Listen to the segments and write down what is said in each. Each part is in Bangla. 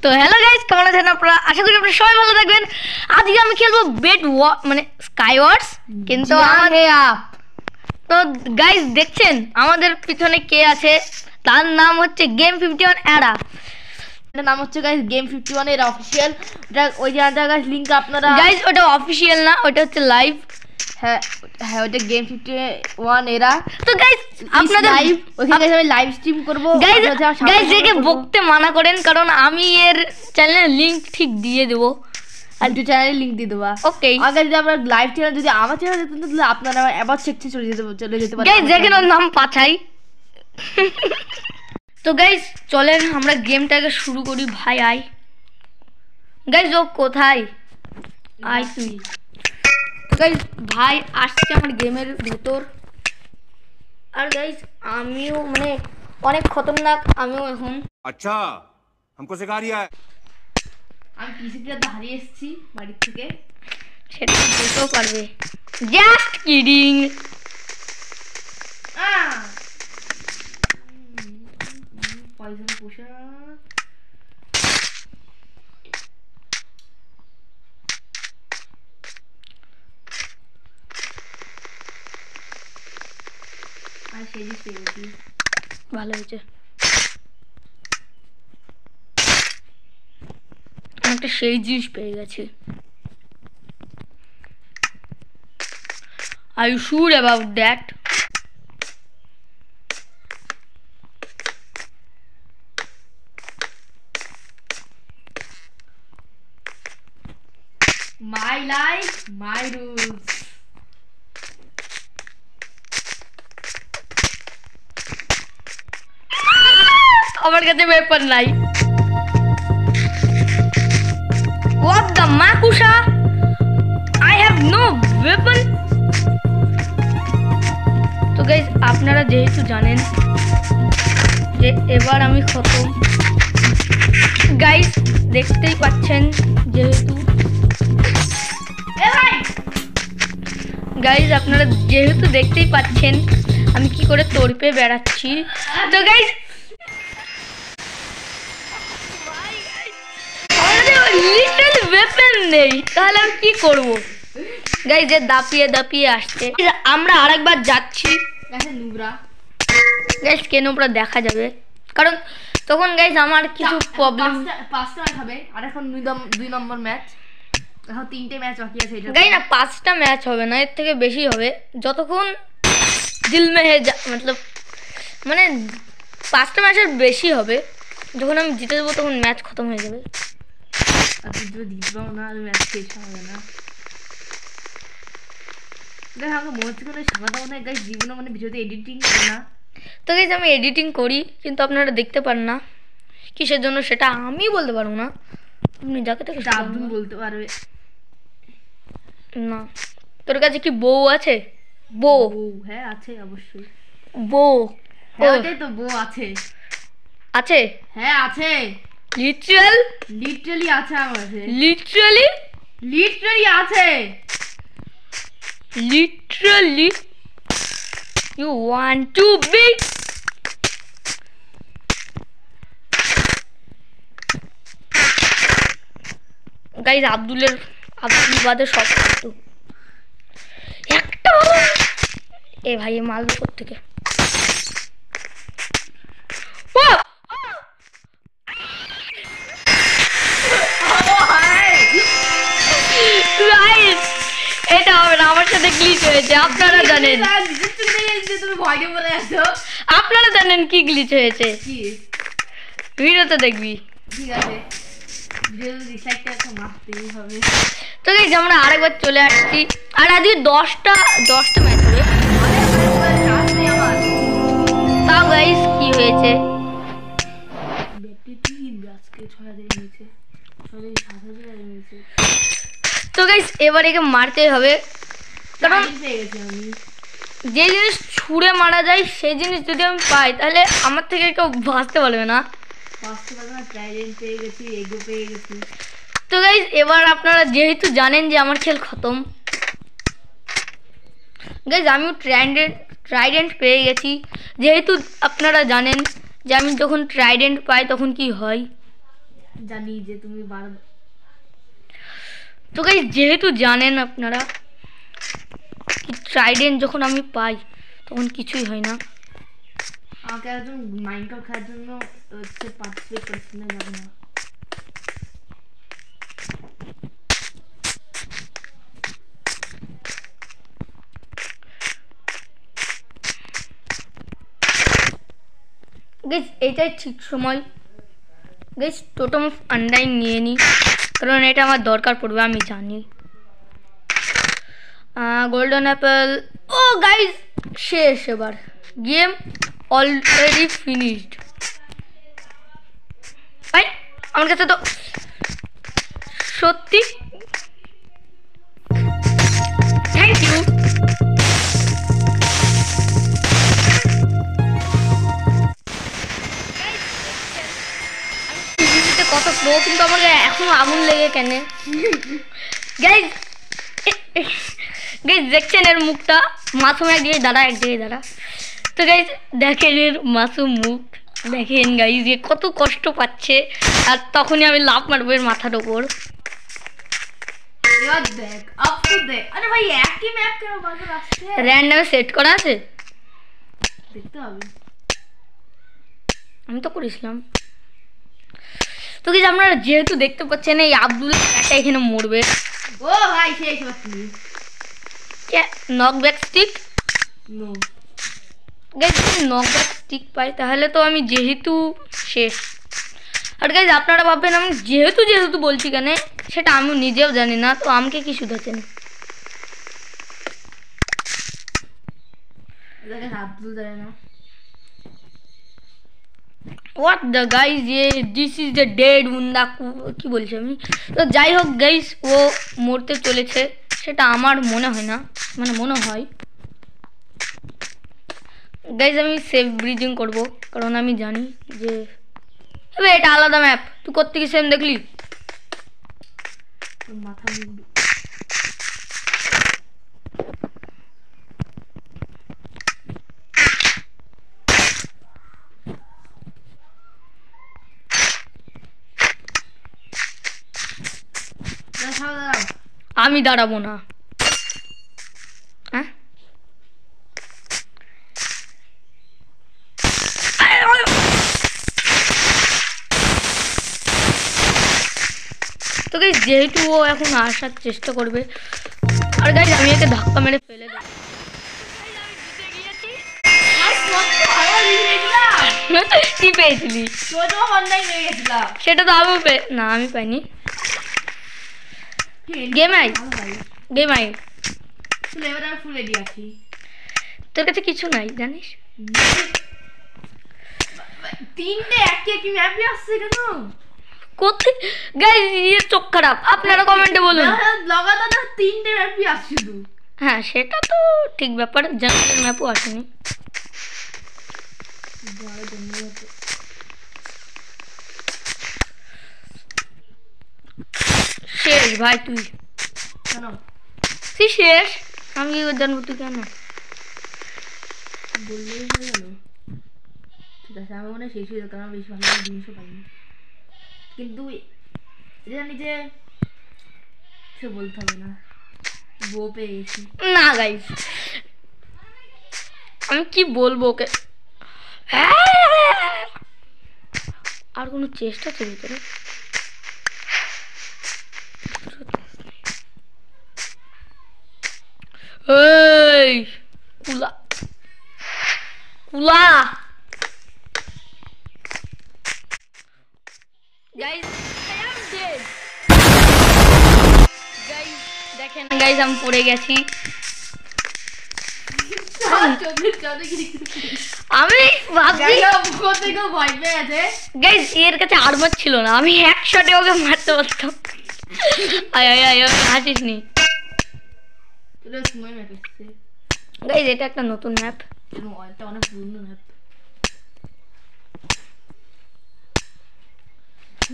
তো হ্যালো গাইস, কেমন আছেন আপনারা? আশা করি আপনারা সবাই ভালো থাকবেন। আজকে আমি খেলবো বেড মানে স্কাইওয়ার্স, কিন্তু তো গাইস দেখছেন আমাদের পিছনে কে আছে? তার নাম হচ্ছে গেম 51 এরা। এটার নাম হচ্ছে গাইস গেম 51 এর অফিশিয়াল। এটা ওই জায়গা গাইস লিংক আপনারা গাইস ওটা অফিশিয়াল না, ওটা হচ্ছে লাইভ। হ্যাঁ হ্যাঁ, ওটা গেম 51 এরা। তো গাইস আপনাদের লাইভ ওখানে গাইস আমি লাইভ স্ট্রিম করব। গাইস একে বকতে মানা করেন, কারণ আমি এর চ্যানেলের লিংক ঠিক দিয়ে দেব। আর দুটো চ্যানেলের লিংক দিয়ে দেবো। ওকে, আগে যদি আপনারা লাইভ চ্যানেল যদি আমার চ্যানেল যেতেন তাহলে আপনারা আবার চলে যেতে পারেন। গাইস দেখেন ওর নাম পাছাই। তো গাইস চলেন আমরা গেমটাকে শুরু করি। ভাই আই গাইস, ও কোথায়? আই তুই। তো গাইস ভাই আসছে আমার গেমের ভেতর। আর গাইস আমিও মানে অনেক খতরনাক, আমিও এখন। আচ্ছা हमको सिखा रिया है। আমি পিসিটা তো হারিয়ে এসেছি বাড়ির থেকে, সেটা বুঝতেও পারবে। Just kidding. পয়জন পোষা আর সেই পেয়েছি। ভালো হয়েছে, একটা সেই জিনিস পেয়ে গেছে। Are you sure about that? My life, my rules. আমার কাছে ওয়েপন নাই। What the makusha? I have no weapon. তো গাইস আপনারা যেহেতু জানেন যে এবার আমি খতম। গাইস দেখতেই পাচ্ছেন, যেহেতু গাইস আপনারা যেহেতু দেখতেই পাচ্ছেন আমি কি করে তড়পে বেড়াচ্ছি। তো গাইস লিটারালি ওয়েপন নেই, তাহলে আমি কি করব? গাইস যে দাপিয়ে দাপিয়ে আসছে। আমরা আরেকবার যাচ্ছি। গাইস কেন পুরো দেখা যাবে, কারণ তখন গাইস আমার কিছু প্রবলেম। পাঁচটা ম্যাচ হবে আর এখন 2 নম্বর ম্যাচ, এখন 3টে ম্যাচ বাকি আছে। এটা গাইস না 5টা ম্যাচ হবে না, এর থেকে বেশি হবে। যতক্ষণ দিল মে হে মতলব মানে 5টা ম্যাচের বেশি হবে। যখন আমি জিতে দেবো তখন ম্যাচ খতম হয়ে যাবে। আর তুই জিতে পাবো না, ম্যাচ শেষ হবে না। গাইস আমাকে মনে হচ্ছে কোনো সাদা মনে গাইস জীবনে মানে ভিডিওতে এডিটিং করে না। তো গাইস আমি এডিটিং করি, কিন্তু আপনারা দেখতে পান না কিসের জন্য সেটা আমি বলতে পারবো না। আপনি যাকে থেকে আব্দুল বলতে পারবে না। তোর কাছে কি বউ আছে? বউ? হ্যাঁ আছে অবশ্যই। বউ? ওটাই তো, বউ আছে। আছে? হ্যাঁ আছে, লিটারালি আছে আমার কাছে। লিটারালি আছে। Literally, you want to be? Guys, Abdul বাদে সব কিন্তু একটা এ ভাই মাল উপর থেকে। এটা হবে না, আমার সাথে গ্লিচ হয়েছে। আপনারা জানেন, আপনারা জানেন কি গ্লিচ হয়েছে। ভিডিওতে দেখবি, ঠিক আছে? তো গাইস আমরা আরেকবার চলে আসছি। আর আজকে 10টা ম্যাচ হবে। তাও গাইস কি হয়েছে? তো গাইস এবার একে মারতেই হবে, কারণ যে জিনিস ছুঁড়ে মারা যায় সেই জিনিস যদি আমি পাই তাহলে আমার থেকে কেউ বাঁচতে পারবে না। তো গাইস এবার আপনারা যেহেতু জানেন যে আমার খেল খতম, গাইস আমিও ট্রাইডেন্ট পেয়ে গেছি। যেহেতু আপনারা জানেন যে আমি যখন ট্রাইডেন্ট পাই তখন কি হয়। জানি যে তুমি তো গাইস যেহেতু জানেন আপনারা কি ট্রাইডেন্ট যখন আমি পাই তখন কিছুই হয় না। আমাকে একজন মাইনক্রাফট খেলার জন্য হচ্ছে পার্টিসিপেট করেছিল না, যাবে না। গাইস এটাই ঠিক সময় গাইস টোটেম অফ আনডাইং নিয়ে নিই, কারণ এটা আমার দরকার পড়বে আমি জানি। গোল্ডেন অ্যাপেল, ও গাইস শেষ, এবার গেম অলরেডি ফিনিশড। ভাই আমার কাছে তো সত্যি থ্যাংক ইউ। কত প্রো, কিন্তু আমাকে এখনো আগুন লেগে কেন গাইস? গাইস দেখছেন এর মুখটা, মাসুম একদিকে দাঁড়া একদিকে দাঁড়া। তো গাইস দেখেন এর মাসুম মুখ, দেখেন গাইস যে কত কষ্ট পাচ্ছে, আর তখনই আমি লাফ মারবো এর মাথার ওপর। এবার দেখ আপ তো দেখ, আরে ভাই একই ম্যাপ কেন বারবার আসছে? র্যান্ডমে সেট করা আছে, দেখতে হবে। আমি তো করেছিলাম। তো গাইস আপনারা যেহেতু দেখতে পাচ্ছেন এই আব্দুল একটা এখানে মরবে। ও ভাই শেষ হচ্ছে নকব্যাক স্টিক, নো গাইজ যদি নকব্যাক স্টিক পাই তাহলে তো আমি যেহেতু শেষ। আর গাইজ আপনারা ভাববেন আমি যেহেতু বলছি কেন, সেটা আমি নিজেও জানি না, তো আমাকে কি শুধাচ্ছেন? আব্দুল জানে না। What the guys, this is the dead Munda, কি বলছি আমি? তো যাই হোক গাইজ, ও মরতে চলেছে সেটা আমার মনে হয় না, মানে মনে হয়। গাইজ আমি সেফ ব্রিজিং করব, কারণ আমি জানি যে এটা আলাদা ম্যাপ। তুই কোত্থেকে সেম দেখলি? মাথা মুখ আমি দাঁড়াবো না। হ্যাঁ তো গাইস যেহেতু ও এখন আসার চেষ্টা করবে, আর গাইস আমি একে ধাক্কা মেরে ফেলে দেব। কি পেয়েছিলি? সেটা তো আমি না, আমি পাইনি। গেম আই এবার আমি ফুল রেডি আছি। তোর কাছে কিছু নাই জানিস? তিনটে একই ম্যাপই আসছে কেন? কোথায় গাইস এর চোখ খারাপ, আপনারা কমেন্টে বলুন। লাগাতার তিনটে ম্যাপই আসছে শুধু। হ্যাঁ সেটা তো ঠিক ব্যাপার, জঙ্গলের ম্যাপও আসেনি। শেষ ভাই তুই কেন? তুই শেষ, আমি কি জানবো তুই কেন? বললেই হয়ে গেল। ঠিক আছে, আমার মনে হয় শেষ হয়ে যেত, কারণ বেশি ভালো জিনিসও পাইনি। কিন্তু এটা নিজে সে বলতে হবে না, বউ পেয়ে গেছি। না গাইস আমি কি বলবো ওকে? আর কোনো চেষ্টা আছে ভিতরে? এই কুলা কুলা গাইস, দেখেন গাইস আমি পড়ে গেছি। আমি ভাবছি ভয় পেয়ে আছে। গাইস এর কাছে আর্মার ছিল না, আমি এক শটে ওকে মারতে পারতাম। আয় আয় আয় হাসিস নি গাইস, এটা একটা নতুন ম্যাপ, অনেক পুরনো ম্যাপ।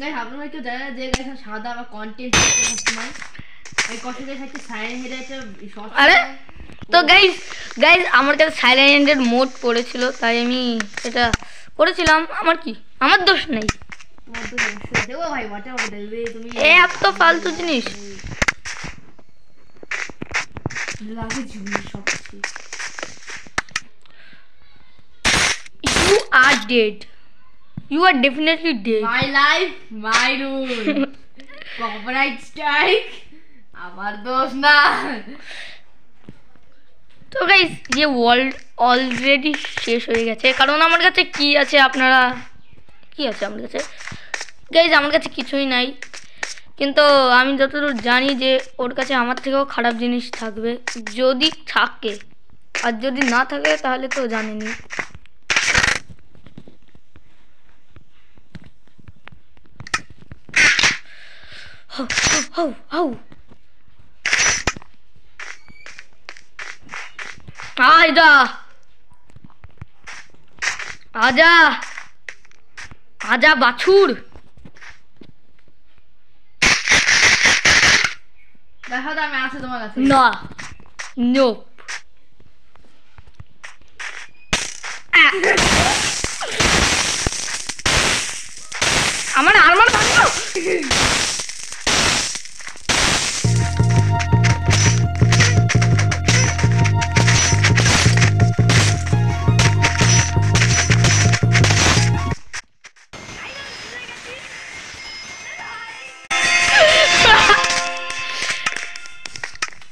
গাইস আপনারা কেউ জানেন যে গাইস সাদা বা কন্টেন্ট সবসময় এই কষ্টে থাকতে সাইলেন্ট হেডে একটা শর্ট। আরে তো গাইস আমার কাছে সাইলেন্টের মোড পড়েছিল, তাই আমি এটা করেছিলাম। আমার কি, আমার দোষ নেই। তোমার তো সমস্যা হচ্ছে। ও ভাই ওয়াটার ওকে দেখবে তুমি এ এত ফালতু জিনিস। লাগে ঝুলি সব কিছু। You are dead. You are definitely dead. My life my rule. Copyright strike আমার দোষ না। তো গাইস যে ওয়ার্ল্ড অলরেডি শেষ হয়ে গেছে, কারণ আমার কাছে কি আছে আপনারা কি আছে আমার কাছে গাইস, আমার কাছে কিছুই নাই। কিন্তু আমি যতদূর জানি যে ওর কাছে আমার থেকেও খারাপ জিনিস থাকবে, যদি থাকে, আর যদি না থাকে তাহলে তো জানেনি। হাউ হাউ হাউ আয়দা আজা আজা বাছুর। দেখো তো আমি আছে তোমার কাছে। না নো আমার আরমান ভাঙলো।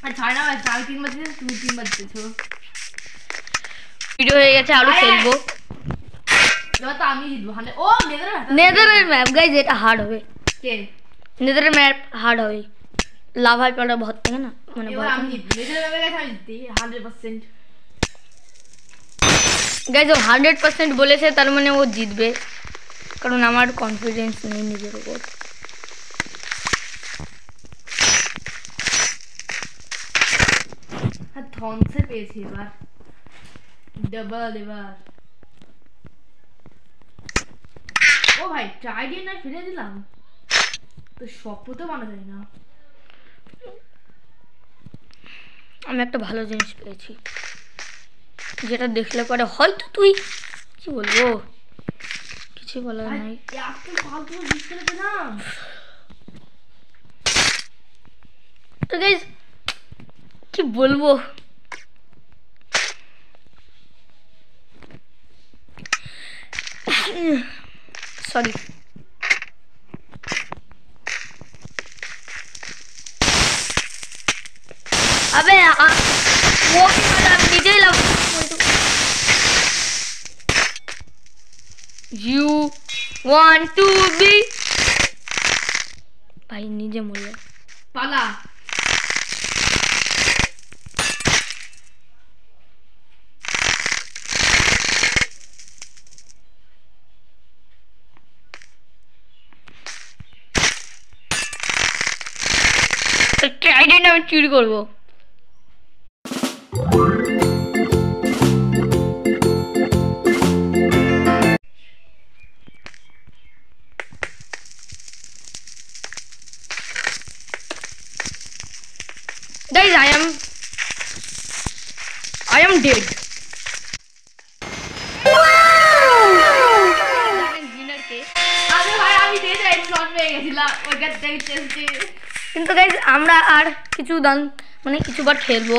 আর ছাড় না ভাই, আমি 3 বার দিয়েছি তুমি 3 বার দিয়েছো। ভিডিও হয়ে গেছে, আরো খেলবো। এবার তো আমি জিতবো। ও নেদারের ম্যাপ গাইজ, এটা হার্ড হবে। কে নেদারের ম্যাপ হার্ড হবে, লাভায় পড়া ভর থাকে না, মানে এবার আমি জিতবো। নিজের ভাবে গেছে আমি জিতছি 100%। গাইজ ও 100% বলেছে, তার মানে ও জিতবে, কারণ আমার কনফিডেন্স নেই নিজের উপর। হ্যাঁ থনসে পেয়েছি এবার ডাবল এবার। ও ভাই ট্রাই দিয়ে না ফিরে দিলাম তো স্বপ্ন তো মানা যায় না। আমি একটা ভালো জিনিস পেয়েছি, যেটা দেখলে পরে হয়তো তুই কি বলবো, কিছু বলার নাই। এত ফালতু জিনিস করে দিলাম। তো গাইজ কি বলবো, সরি। अबे वो नीचे लग। You want to be भाई नीचे मुड़ পালা तो ट्राइडेंट আমি চুরি করব। Guys, I am dead. আরে ভাই আমি দিয়ে যাই শট পেয়ে গেছিলাম ওইটা দেখতেছি। কিন্তু গাইজ আমরা আর কিছু মানে কিছুবার খেলবো,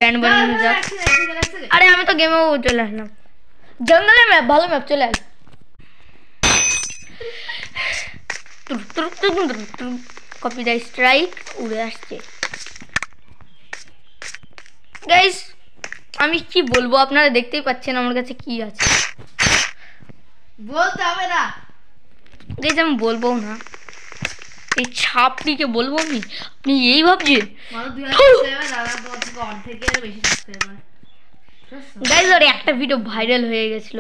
ব্যান্ড বানানো যাক। আরে আমি তো গেমেও চলে আসলাম, জঙ্গলের ম্যাপ ভালো ম্যাপ, চলে আস। কপিরাইট স্ট্রাইক উড়ে আসছে। গাইজ আমি কি বলবো, আপনারা দেখতেই পাচ্ছেন আমার কাছে কি আছে। বলতে হবে না গাইজ আমি বলবো না, এই ছাপড়িকে বলবো আমি, আপনি এই ভাবছেন? গাইজ ওর একটা ভিডিও ভাইরাল হয়ে গেছিল,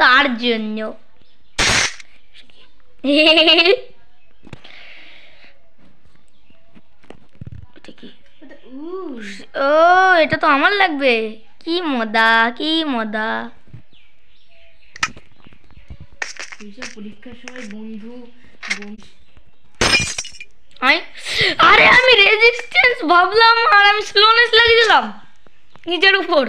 তার জন্য। ও এটা তো আমার লাগবে, কি মজা কি মজা। পরীক্ষার সময় বন্ধু আরে আমি রেজিস্ট্যান্স ভাবলাম আর আমি স্লোনেস লাগিয়ে দিলাম নিজের উপর।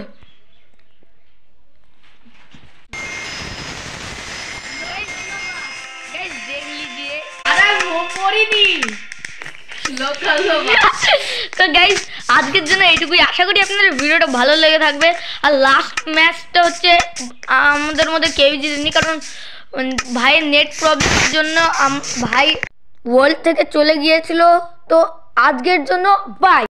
পড়িনি তো গাইস আজকের জন্য এইটুকুই, আশা করি আপনাদের ভিডিওটা ভালো লেগে থাকবে। আর লাস্ট ম্যাচটা হচ্ছে আমাদের মধ্যে কেউই জিতেনি, কারণ ভাইয়ের নেট প্রবলেমের জন্য ভাই ওয়ার্ল্ড থেকে চলে গিয়েছিল। তো আজকের জন্য বাই।